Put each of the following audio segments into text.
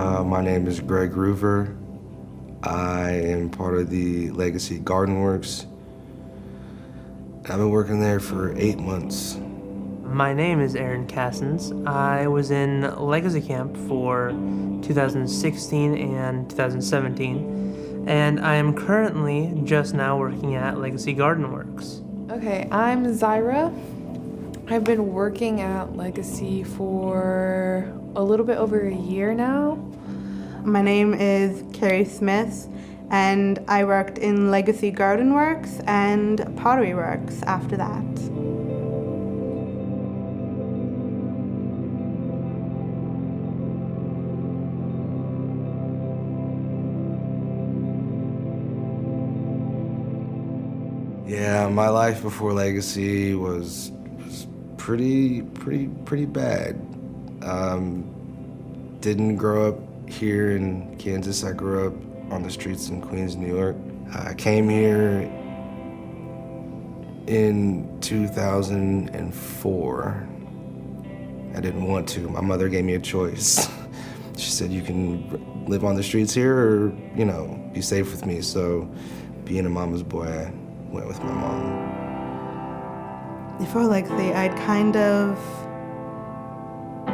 My name is Greg Roover. I am part of the Legacy Garden Works. I've been working there for 8 months. My name is Aaron Cassens. I was in Legacy Camp for 2016 and 2017, and I am currently just now working at Legacy Garden Works. Okay, I'm Zyra. I've been working at Legacy for a little bit over a year now. My name is Carrie Smith, and I worked in Legacy Garden Works and Pottery Works after that. Yeah, my life before Legacy was pretty bad. Didn't grow up here in Kansas. I grew up on the streets in Queens, New York. I came here in 2004. I didn't want to. My mother gave me a choice. She said, you can live on the streets here or, be safe with me. So being a mama's boy, I went with my mom. Before Legacy, I'd kind of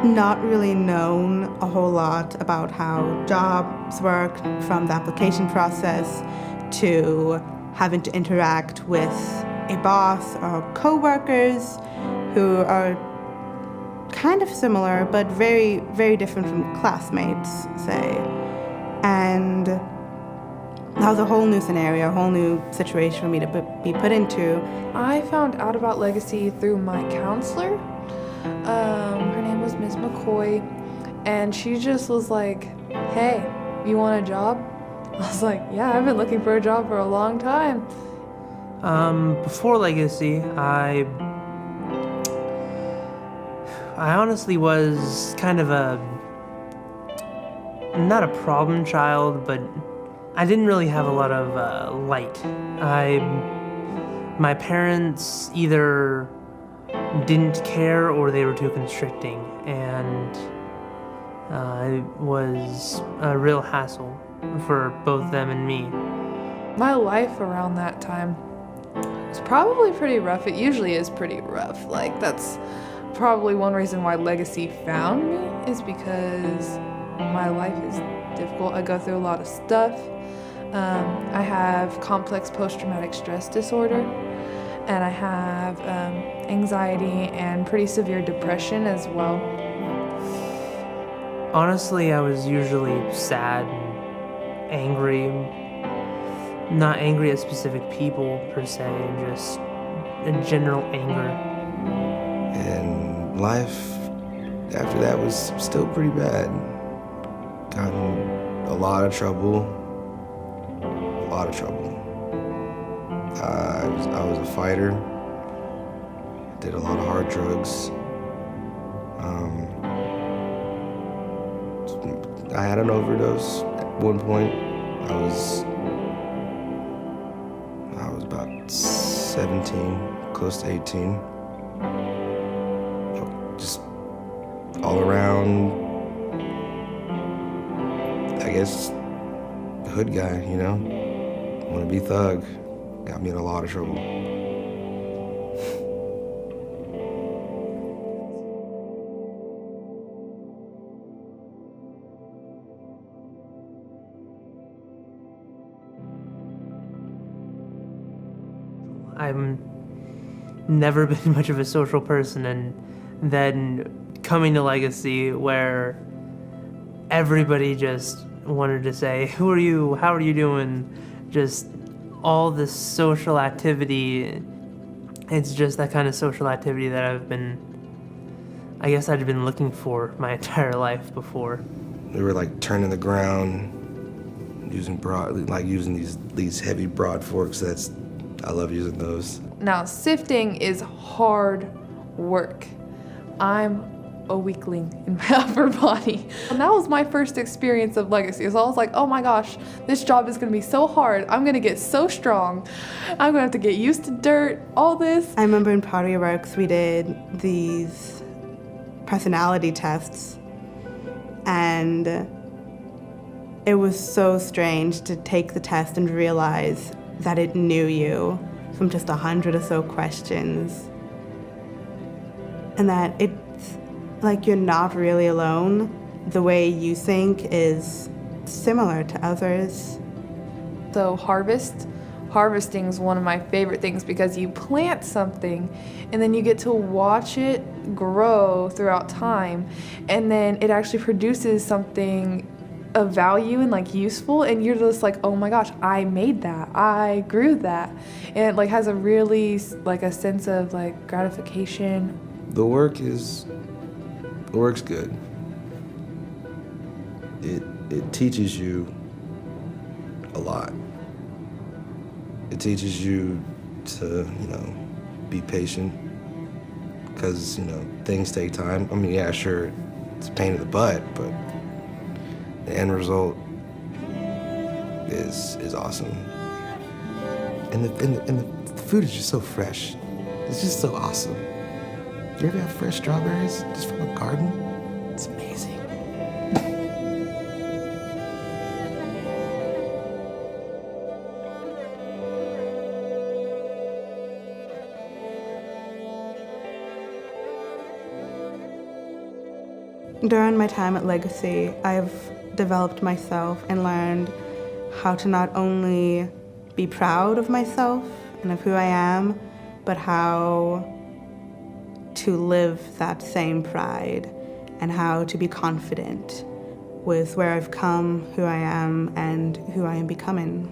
not really known a whole lot about how jobs work, from the application process to having to interact with a boss or co-workers who are kind of similar but very, very different from classmates, say. And that was a whole new scenario, a whole new situation for me to be put into. I found out about Legacy through my counselor. Her name was Ms. McCoy, and she just was like, hey, you want a job? I was like, yeah, I've been looking for a job for a long time. Before Legacy, I honestly was kind of not a problem child, but I didn't really have a lot of light. My parents either didn't care or they were too constricting, and it was a real hassle for both them and me. My life around that time was probably pretty rough. It usually is pretty rough. That's probably one reason why Legacy found me, is because my life is difficult. I go through a lot of stuff. I have complex post-traumatic stress disorder, and I have anxiety and pretty severe depression as well. Honestly, I was usually sad and angry. Not angry at specific people per se, just a general anger. And life after that was still pretty bad. Got in a lot of trouble. I was a fighter. Did a lot of hard drugs. I had an overdose at one point. I was about 17, close to 18. Just all around, I guess, hood guy, want to be thug. Got me in a lot of trouble. I've never been much of a social person, and then coming to Legacy where everybody just wanted to say, who are you, how are you doing, just all this social activity. It's just that kind of social activity that I'd been looking for my entire life before. We were turning the ground, using these heavy broad forks. I love using those. Now, sifting is hard work. I'm a weakling in my upper body. And that was my first experience of Legacy. So I was like, oh my gosh, this job is gonna be so hard. I'm gonna get so strong. I'm gonna have to get used to dirt, all this. I remember in Pottery Works we did these personality tests, and It was so strange to take the test and realize that it knew you from just 100 or so questions. And that it's like you're not really alone. The way you think is similar to others. So harvesting is one of my favorite things because you plant something and then you get to watch it grow throughout time, and then it actually produces something of value and like useful, and you're just like, oh my gosh, I made that, I grew that, and it like has a really like a sense of like gratification. The work's good. It teaches you a lot. It teaches you to, be patient, because, things take time. I mean, yeah, sure, it's a pain in the butt, but the end result is awesome. And the food is just so fresh. It's just so awesome. You ever have fresh strawberries just from a garden? It's amazing. During my time at Legacy, I've developed myself and learned how to not only be proud of myself and of who I am, but how to live that same pride and how to be confident with where I've come, who I am, and who I am becoming.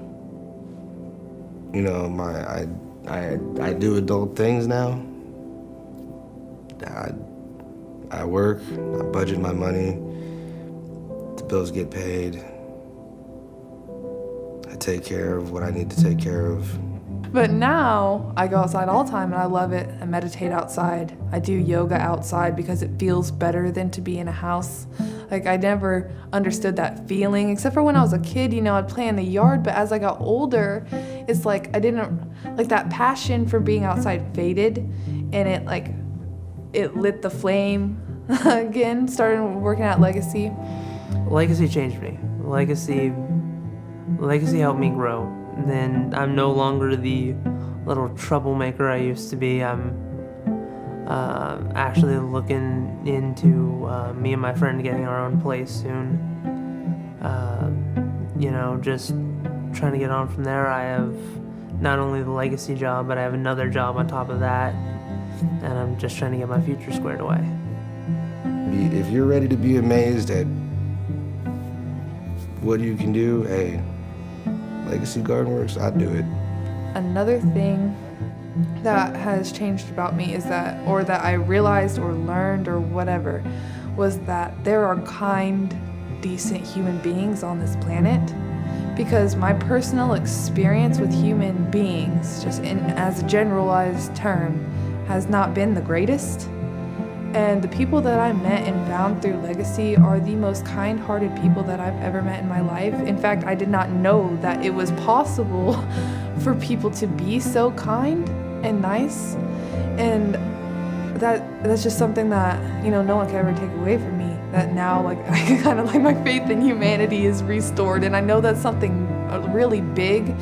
I do adult things now. I work, I budget my money, the bills get paid. I take care of what I need to take care of. But now I go outside all the time and I love it. I meditate outside. I do yoga outside because it feels better than to be in a house. Like, I never understood that feeling, except for when I was a kid, I'd play in the yard. But as I got older, it's like I didn't, like, that passion for being outside faded, and it lit the flame again. Started working at Legacy. Legacy changed me. Legacy helped me grow. Then I'm no longer the little troublemaker I used to be. I'm actually looking into me and my friend getting our own place soon. Just trying to get on from there. I have not only the Legacy job, but I have another job on top of that, and I'm just trying to get my future squared away. If you're ready to be amazed at what you can do, hey, Legacy Garden Works, I'd do it. Another thing that has changed about me is that I realized or learned or whatever, was that there are kind, decent human beings on this planet. Because my personal experience with human beings, just as a generalized term, has not been the greatest. And the people that I met and found through Legacy are the most kind-hearted people that I've ever met in my life. In fact, I did not know that it was possible for people to be so kind and nice. And that's just something that, no one can ever take away from me. That now, I kind of my faith in humanity is restored. And I know that's something really big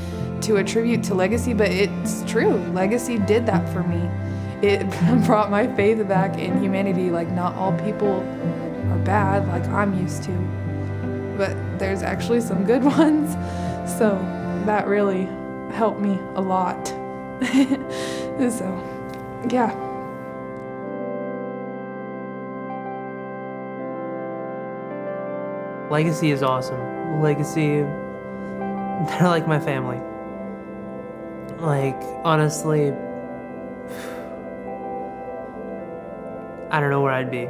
to attribute to Legacy, but it's true. Legacy did that for me. It brought my faith back in humanity. Not all people are bad like I'm used to, but there's actually some good ones. So that really helped me a lot. So, yeah. Legacy is awesome. Legacy, they're like my family. Honestly, I don't know where I'd be.